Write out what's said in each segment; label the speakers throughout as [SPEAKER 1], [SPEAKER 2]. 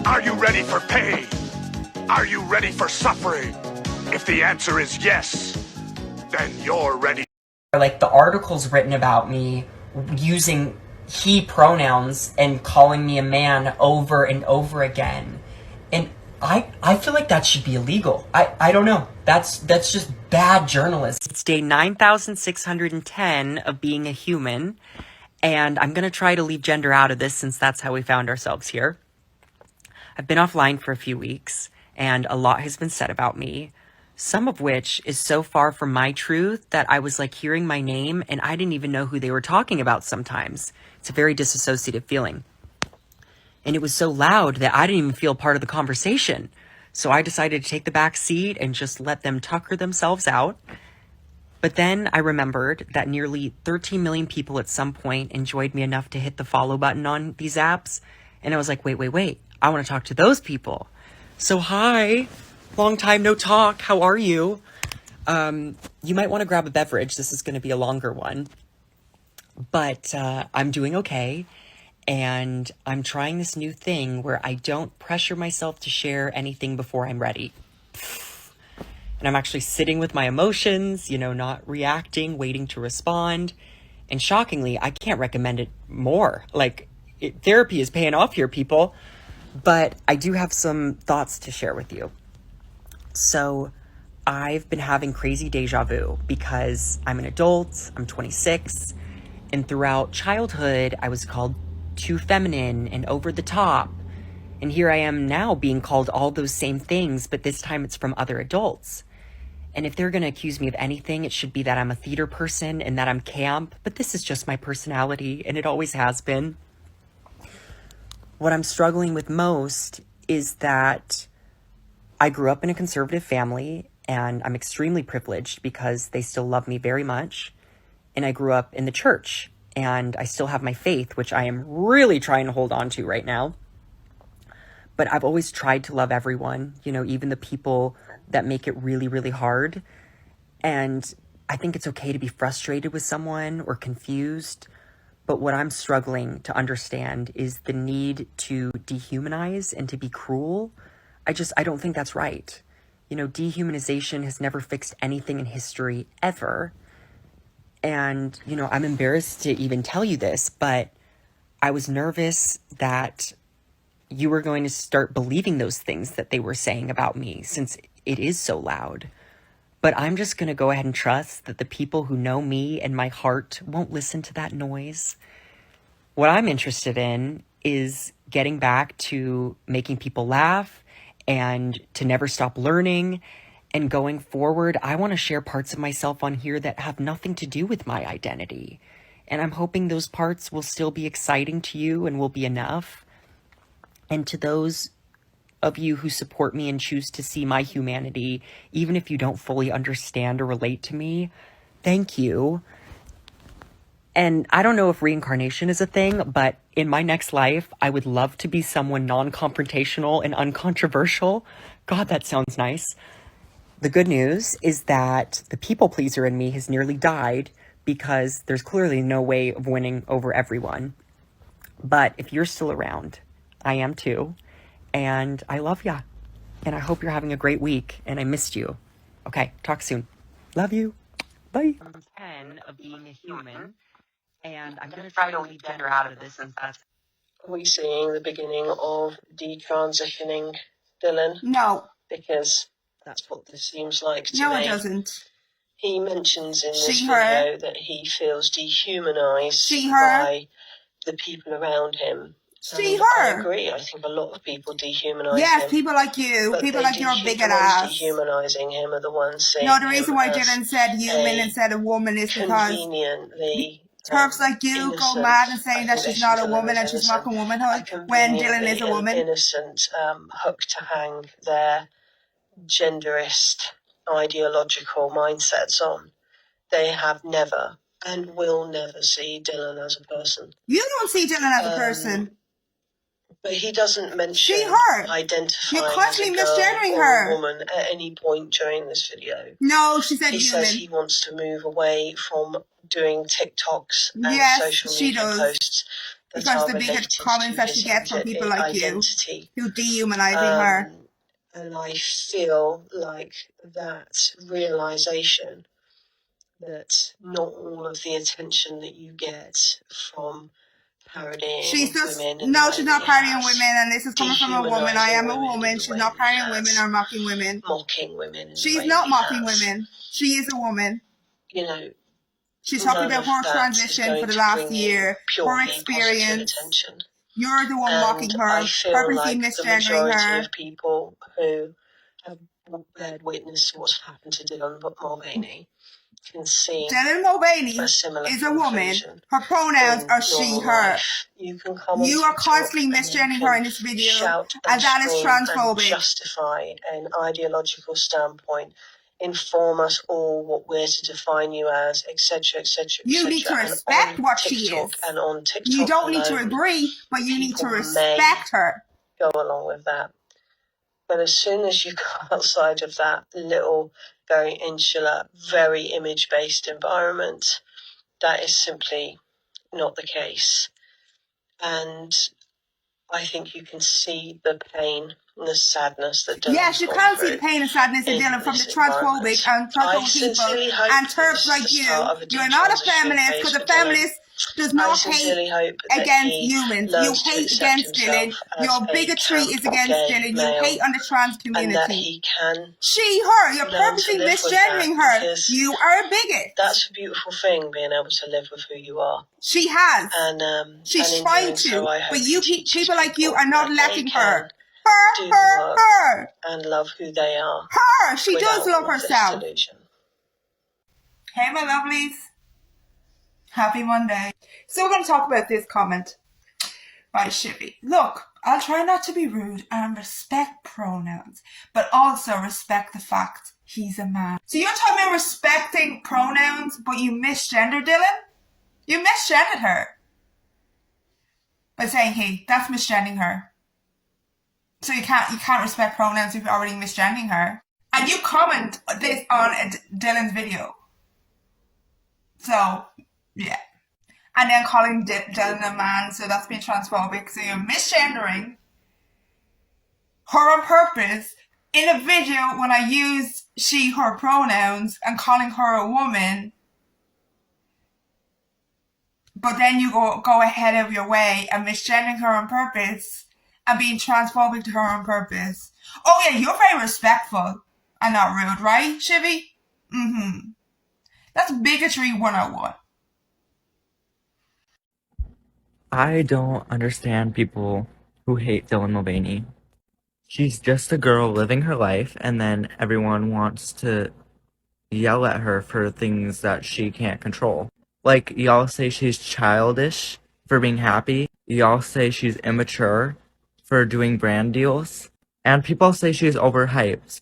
[SPEAKER 1] Are you ready for pain? Are you ready for suffering? If the answer is yes, then you're ready.
[SPEAKER 2] Like the articles written about me using he pronouns and calling me a man over and over again. And I feel like that should be illegal. I don't know. That's just bad journalism. It's day 9,610 of being a human, and I'm going to try to leave gender out of this since that's how we found ourselves here. I've been offline for a few weeks, and a lot has been said about me, some of which is so far from my truth that I was like hearing my name and I didn't even know who they were talking about sometimes. It's a very disassociative feeling. And it was so loud that I didn't even feel part of the conversation. So I decided to take the back seat and just let them tucker themselves out. But then I remembered that nearly 13 million people at some point enjoyed me enough to hit the follow button on these apps. And I was like, wait. I want to talk to those people. So hi, long time no talk. How are you? You might want to grab a beverage. This is going to be a longer one. But I'm doing okay. And I'm trying this new thing where I don't pressure myself to share anything before I'm ready. And I'm actually sitting with my emotions, not reacting, waiting to respond. And shockingly, I can't recommend it more. Therapy is paying off here, people. But I do have some thoughts to share with you. So I've been having crazy deja vu because I'm an adult, I'm 26, and throughout childhood, I was called too feminine and over the top. And here I am now being called all those same things, but this time it's from other adults. And if they're going to accuse me of anything, it should be that I'm a theater person and that I'm camp, but this is just my personality, and it always has been. What I'm struggling with most is that I grew up in a conservative family, and I'm extremely privileged because they still love me very much. And I grew up in the church, and I still have my faith, which I am really trying to hold on to right now. But I've always tried to love everyone, even the people that make it really, really hard. And I think it's okay to be frustrated with someone or confused. But what I'm struggling to understand is the need to dehumanize and to be cruel. I don't think that's right. Dehumanization has never fixed anything in history ever. And, I'm embarrassed to even tell you this, but I was nervous that you were going to start believing those things that they were saying about me since it is so loud. But I'm just going to go ahead and trust that the people who know me and my heart won't listen to that noise. What I'm interested in is getting back to making people laugh and to never stop learning. And going forward, I want to share parts of myself on here that have nothing to do with my identity. And I'm hoping those parts will still be exciting to you and will be enough. And to those of you who support me and choose to see my humanity, even if you don't fully understand or relate to me, thank you. And I don't know if reincarnation is a thing, but in my next life, I would love to be someone non-confrontational and uncontroversial. God, that sounds nice. The good news is that the people pleaser in me has nearly died because there's clearly no way of winning over everyone. But if you're still around, I am too. And I love ya. And I hope you're having a great week. And I missed you. Okay, talk soon. Love you. Bye. 10 of being a human. And I'm going to try to leave gender out of this since that's...
[SPEAKER 3] Are we seeing the beginning of detransitioning Dylan?
[SPEAKER 4] No.
[SPEAKER 3] Because that's what this seems like to me.
[SPEAKER 4] No, it doesn't.
[SPEAKER 3] He mentions in this
[SPEAKER 4] She,
[SPEAKER 3] video
[SPEAKER 4] her.
[SPEAKER 3] that he feels dehumanized
[SPEAKER 4] She, her.
[SPEAKER 3] by the people around him.
[SPEAKER 4] She,
[SPEAKER 3] I
[SPEAKER 4] her.
[SPEAKER 3] agree. I think a lot of people dehumanize him.
[SPEAKER 4] Yes, people like you. People like your bigot
[SPEAKER 3] the
[SPEAKER 4] ass.
[SPEAKER 3] ones dehumanizing him are the ones saying
[SPEAKER 4] No, the reason why Dylan said human instead of woman is because
[SPEAKER 3] conveniently
[SPEAKER 4] Turks like you go mad and saying that she's not a woman and she's mocking womanhood when Dylan is a woman.
[SPEAKER 3] Innocent hook to hang their genderist ideological mindsets on. They have never and will never see Dylan as a person.
[SPEAKER 4] You don't see Dylan as a person.
[SPEAKER 3] But he doesn't mention identifying
[SPEAKER 4] You're constantly
[SPEAKER 3] as a girl
[SPEAKER 4] misgendering
[SPEAKER 3] or
[SPEAKER 4] her.
[SPEAKER 3] a woman at any point during this video.
[SPEAKER 4] No, she said
[SPEAKER 3] he
[SPEAKER 4] human.
[SPEAKER 3] says he wants to move away from doing TikToks and social media posts
[SPEAKER 4] because the bigger comments that she gets from people like you who dehumanizing her.
[SPEAKER 3] And I feel like that realization that not all of the attention that you get from parodying
[SPEAKER 4] she's
[SPEAKER 3] women.
[SPEAKER 4] No, she's not parodying women, and this is coming from a woman. I am a woman. She's not parodying women or mocking women.
[SPEAKER 3] Mocking women.
[SPEAKER 4] She's not mocking women. She is a woman.
[SPEAKER 3] You know,
[SPEAKER 4] she's talking about her transition for the last year, her experience. You're the one mocking her, purposely misgendering her.
[SPEAKER 3] Of people who have beared witness to what's happened to Dylan Mulvaney can see
[SPEAKER 4] Dylan Mulvaney is a woman. Her pronouns are she, her. You are constantly misgendering her in this video, and that is transphobic.
[SPEAKER 3] Justify an ideological standpoint. Inform us all what we're to define you as, etc., etc.
[SPEAKER 4] You need to respect what she is.
[SPEAKER 3] And on TikTok
[SPEAKER 4] you don't need to agree, but you need to respect her.
[SPEAKER 3] Go along with that. But as soon as you go outside of that little, very insular, very image-based environment, that is simply not the case. And I think you can see the pain and the sadness that Dylan's
[SPEAKER 4] yes, you can see the pain and sadness in Dylan from the transphobic and transphobic people and Turks like you. You're not a feminist because a feminist does not hate against humans. You hate against Dylan. Your bigotry is against Dylan. You hate on the trans community. She, her. You're purposely misgendering her. You are a bigot.
[SPEAKER 3] That's a beautiful thing, being able to live with who you are.
[SPEAKER 4] She has.
[SPEAKER 3] And
[SPEAKER 4] she's
[SPEAKER 3] and
[SPEAKER 4] trying
[SPEAKER 3] so
[SPEAKER 4] to, but you people like you are not letting her.
[SPEAKER 3] Her. And love who they are.
[SPEAKER 4] Her. She does love herself. Hey, my lovelies. Happy Monday. So we're going to talk about this comment by Shivy. Look, I'll try not to be rude and respect pronouns, but also respect the fact he's a man. So you're talking about respecting pronouns, but you misgendered Dylan? You misgendered her by saying he. That's misgendering her. So you can't respect pronouns if you're already misgendering her. And you comment this on Dylan's video. So, yeah. And then calling Dylan a man, so that's being transphobic. So you're misgendering her on purpose in a video when I used she, her pronouns and calling her a woman. But then you go ahead of your way and misgendering her on purpose and being transphobic to her on purpose. Oh yeah, you're very respectful and not rude, right, Shivy? Mm-hmm. That's bigotry 101.
[SPEAKER 5] I don't understand people who hate Dylan Mulvaney. She's just a girl living her life, and then everyone wants to yell at her for things that she can't control. Like, y'all say she's childish for being happy. Y'all say she's immature for doing brand deals. And people say she's overhyped.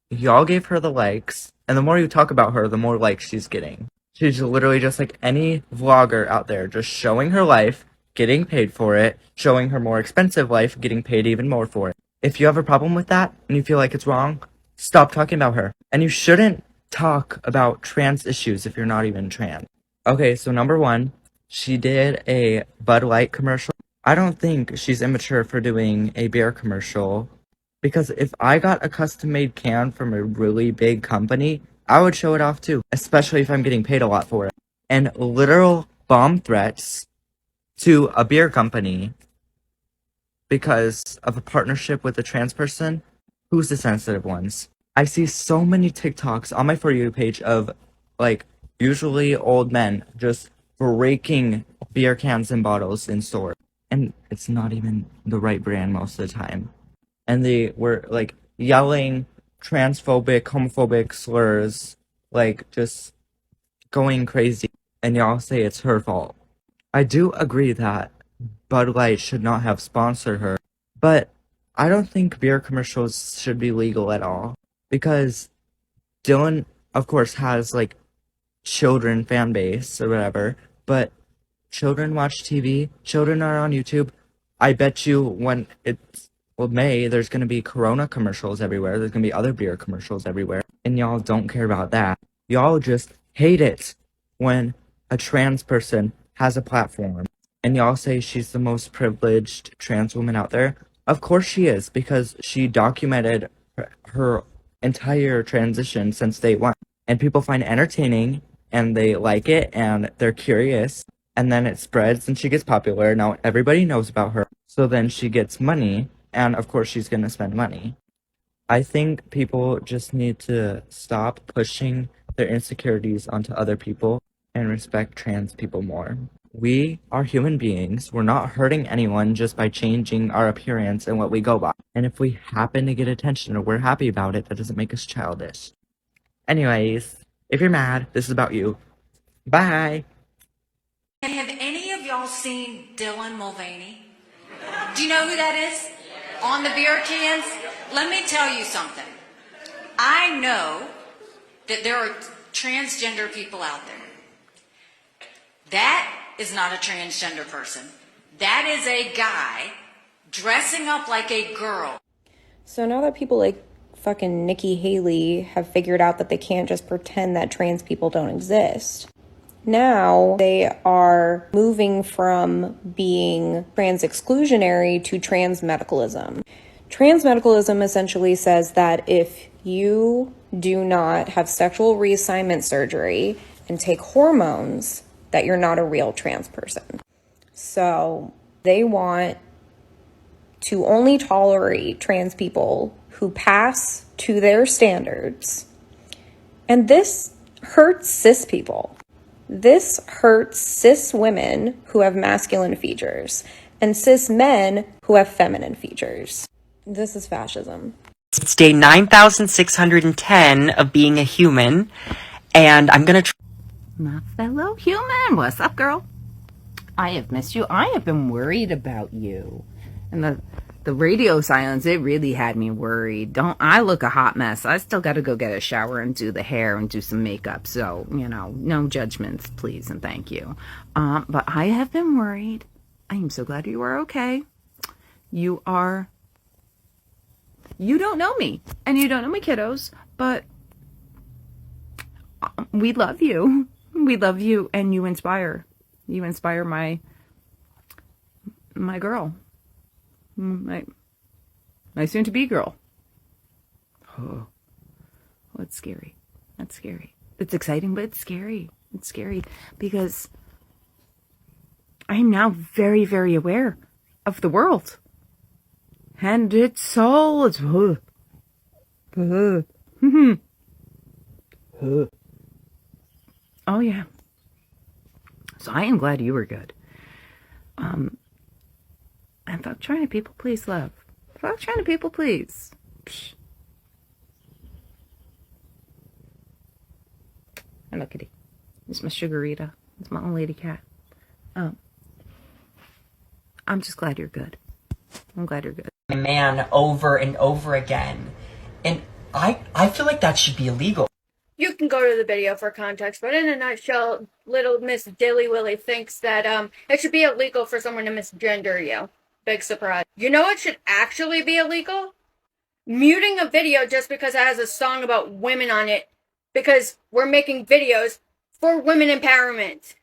[SPEAKER 5] Y'all gave her the likes, and the more you talk about her, the more likes she's getting. She's literally just like any vlogger out there, just showing her life, getting paid for it, showing her more expensive life, getting paid even more for it. If you have a problem with that, and you feel like it's wrong, stop talking about her. And you shouldn't talk about trans issues if you're not even trans. Okay, so number one, she did a Bud Light commercial. I don't think she's immature for doing a beer commercial, because if I got a custom-made can from a really big company, I would show it off too, especially if I'm getting paid a lot for it. And literal bomb threats to a beer company because of a partnership with a trans person, who's the sensitive ones? I see so many TikToks on my For You page of, like, usually old men just breaking beer cans and bottles in stores. And it's not even the right brand most of the time. And they were, like, yelling transphobic, homophobic slurs, like, just going crazy. And y'all say it's her fault. I do agree that Bud Light should not have sponsored her, but I don't think beer commercials should be legal at all. Because Dylan, of course, has, like, children fan base or whatever, but children watch TV, children are on YouTube. I bet you when it's, well, May, there's going to be Corona commercials everywhere, there's going to be other beer commercials everywhere, and y'all don't care about that. Y'all just hate it when a trans person has a platform. And y'all say she's the most privileged trans woman out there. Of course she is, because she documented her entire transition since day one. And people find it entertaining, and they like it, and they're curious. And then it spreads, and she gets popular. Now everybody knows about her. So then she gets money, and of course she's going to spend money. I think people just need to stop pushing their insecurities onto other people and respect trans people more. We are human beings. We're not hurting anyone just by changing our appearance and what we go by. And if we happen to get attention or we're happy about it, that doesn't make us childish. Anyways, if you're mad, this is about you. Bye!
[SPEAKER 6] Have any of y'all seen Dylan Mulvaney? Do you know who that is? On the beer cans? Let me tell you something. I know that there are transgender people out there. That is not a transgender person. That is a guy dressing up like a girl.
[SPEAKER 7] So now that people like fucking Nikki Haley have figured out that they can't just pretend that trans people don't exist, now they are moving from being trans exclusionary to trans medicalism. Trans medicalism essentially says that if you do not have sexual reassignment surgery and take hormones, that you're not a real trans person. So they want to only tolerate trans people who pass to their standards. And this hurts cis people. This hurts cis women who have masculine features and cis men who have feminine features. This is fascism.
[SPEAKER 2] It's day 9,610 of being a human, and I'm gonna
[SPEAKER 8] My fellow human, what's up, girl? I have missed you. I have been worried about you. And the radio silence, it really had me worried. Don't I look a hot mess? I still got to go get a shower and do the hair and do some makeup. So, no judgments, please and thank you. But I have been worried. I am so glad you are okay. You don't know me, and you don't know my kiddos, but we love you. We love you, and you inspire. You inspire my girl. My soon-to-be girl. Oh, it's scary. That's scary. It's exciting, but it's scary. It's scary because I am now very, very aware of the world. And it's so... Oh, yeah. So I am glad you were good. And stop trying to people please, love. Stop trying to people please. Psh. Hello, kitty. It's my sugarita. It's my old lady cat. I'm just glad you're good. I'm glad you're good.
[SPEAKER 2] a man over and over again. And I feel like that should be illegal.
[SPEAKER 9] You can go to the video for context, but in a nutshell, little Miss Dilly Willy thinks that it should be illegal for someone to misgender you. Big surprise. You know what should actually be illegal? Muting a video just because it has a song about women on it, because we're making videos for women empowerment.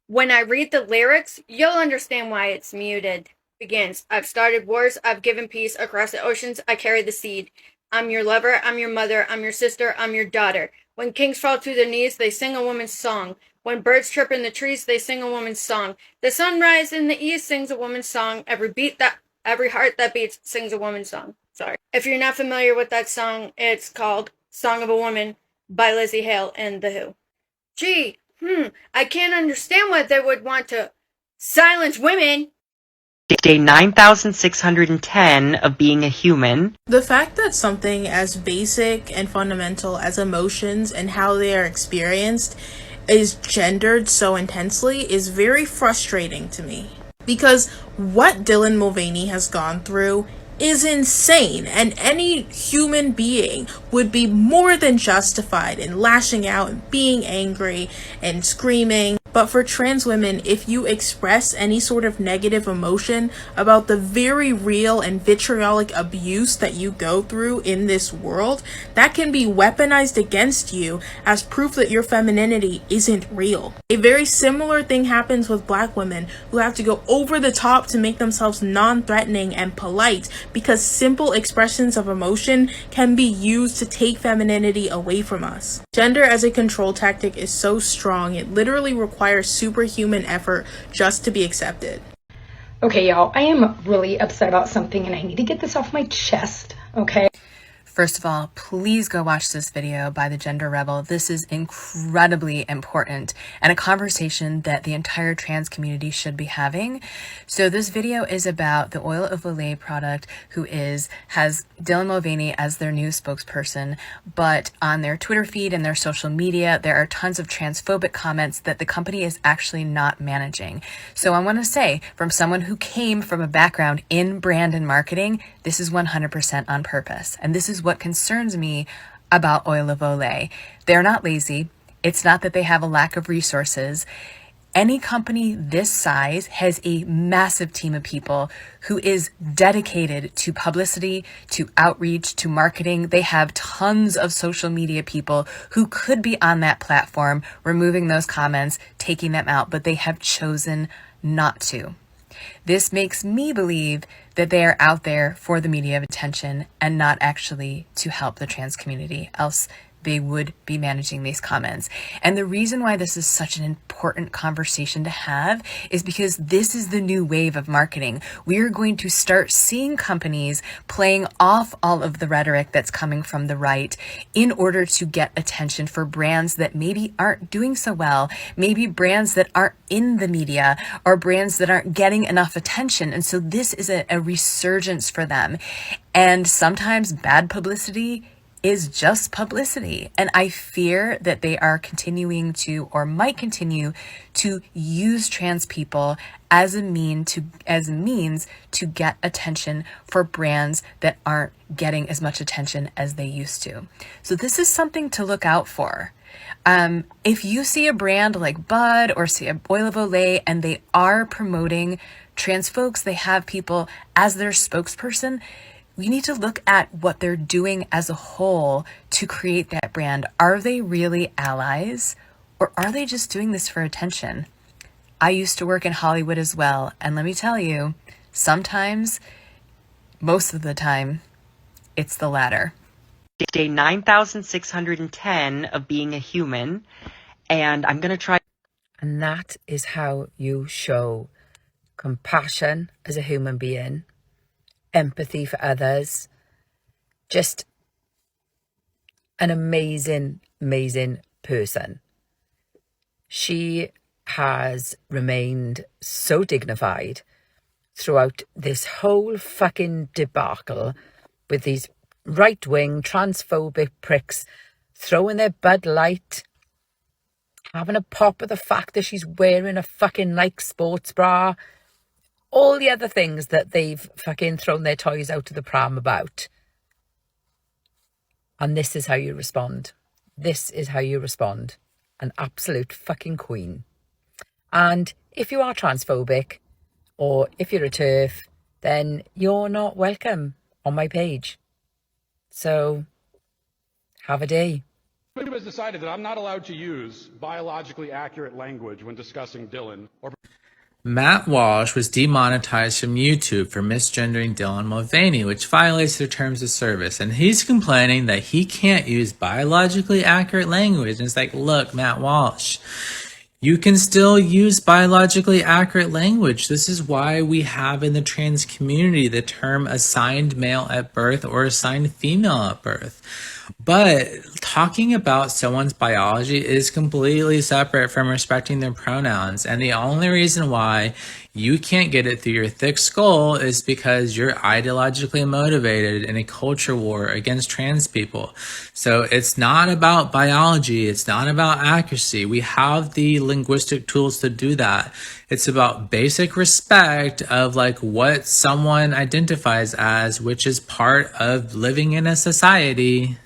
[SPEAKER 9] When I read the lyrics, you'll understand why it's muted. Begins, I've started wars, I've given peace across the oceans, I carry the seed. I'm your lover, I'm your mother, I'm your sister, I'm your daughter. When kings fall to their knees, they sing a woman's song. When birds chirp in the trees, they sing a woman's song. The sunrise in the east sings a woman's song. Every heart that beats sings a woman's song. Sorry. If you're not familiar with that song, it's called Song of a Woman by Lizzie Hale and The Who. Gee, I can't understand why they would want to silence women.
[SPEAKER 2] Day 9,610 of being a human.
[SPEAKER 10] The fact that something as basic and fundamental as emotions and how they are experienced is gendered so intensely is very frustrating to me. Because what Dylan Mulvaney has gone through is insane, and any human being would be more than justified in lashing out and being angry and screaming. But for trans women, if you express any sort of negative emotion about the very real and vitriolic abuse that you go through in this world, that can be weaponized against you as proof that your femininity isn't real. A very similar thing happens with Black women who have to go over the top to make themselves non-threatening and polite because simple expressions of emotion can be used to take femininity away from us. Gender as a control tactic is so strong, it literally requires superhuman effort just to be accepted.
[SPEAKER 11] Okay, y'all, I am really upset about something and I need to get this off my chest, okay?
[SPEAKER 12] First of all, please go watch this video by the Gender Rebel. This is incredibly important and a conversation that the entire trans community should be having. So this video is about the Oil of Olay product, who has Dylan Mulvaney as their new spokesperson, but on their Twitter feed and their social media, there are tons of transphobic comments that the company is actually not managing. So I want to say, from someone who came from a background in brand and marketing, this is 100% on purpose. And this is what concerns me about Oil of Olay. They're not lazy. It's not that they have a lack of resources. Any company this size has a massive team of people who is dedicated to publicity, to outreach, to marketing. They have tons of social media people who could be on that platform, removing those comments, taking them out, but they have chosen not to. This makes me believe that they are out there for the media attention and not actually to help the trans community, else they would be managing these comments. And the reason why this is such an important conversation to have is because this is the new wave of marketing. We are going to start seeing companies playing off all of the rhetoric that's coming from the right in order to get attention for brands that maybe aren't doing so well, maybe brands that aren't in the media or brands that aren't getting enough attention. And so this is a resurgence for them. And sometimes bad publicity is just publicity. And I fear that they are continuing to, or might continue to, use trans people as a means to get attention for brands that aren't getting as much attention as they used to. So this is something to look out for. If you see a brand like Bud or see a Oil of Olay and they are promoting trans folks, they have people as their spokesperson, we need to look at what they're doing as a whole to create that brand. Are they really allies, or are they just doing this for attention? I used to work in Hollywood as well, and let me tell you, sometimes, most of the time, it's the latter.
[SPEAKER 2] Day 9,610 of being a human, and I'm going to try.
[SPEAKER 8] And that is how you show compassion as a human being, empathy for others, just an amazing, amazing person. She has remained so dignified throughout this whole fucking debacle with these right-wing transphobic pricks throwing their Bud Light, having a pop at the fact that she's wearing a fucking Nike sports bra, all the other things that they've fucking thrown their toys out of the pram about. And this is how you respond. This is how you respond. An absolute fucking queen. And if you are transphobic, or if you're a TERF, then you're not welcome on my page. So, have a day.
[SPEAKER 13] It was decided that I'm not allowed to use biologically accurate language when discussing Dylan or...
[SPEAKER 14] Matt Walsh was demonetized from YouTube for misgendering Dylan Mulvaney, which violates their terms of service. And he's complaining that he can't use biologically accurate language. And it's like, look, Matt Walsh, you can still use biologically accurate language. This is why we have in the trans community the term assigned male at birth or assigned female at birth. But talking about someone's biology is completely separate from respecting their pronouns. And the only reason why you can't get it through your thick skull is because you're ideologically motivated in a culture war against trans people. So it's not about biology. It's not about accuracy. We have the linguistic tools to do that. It's about basic respect of like what someone identifies as, which is part of living in a society.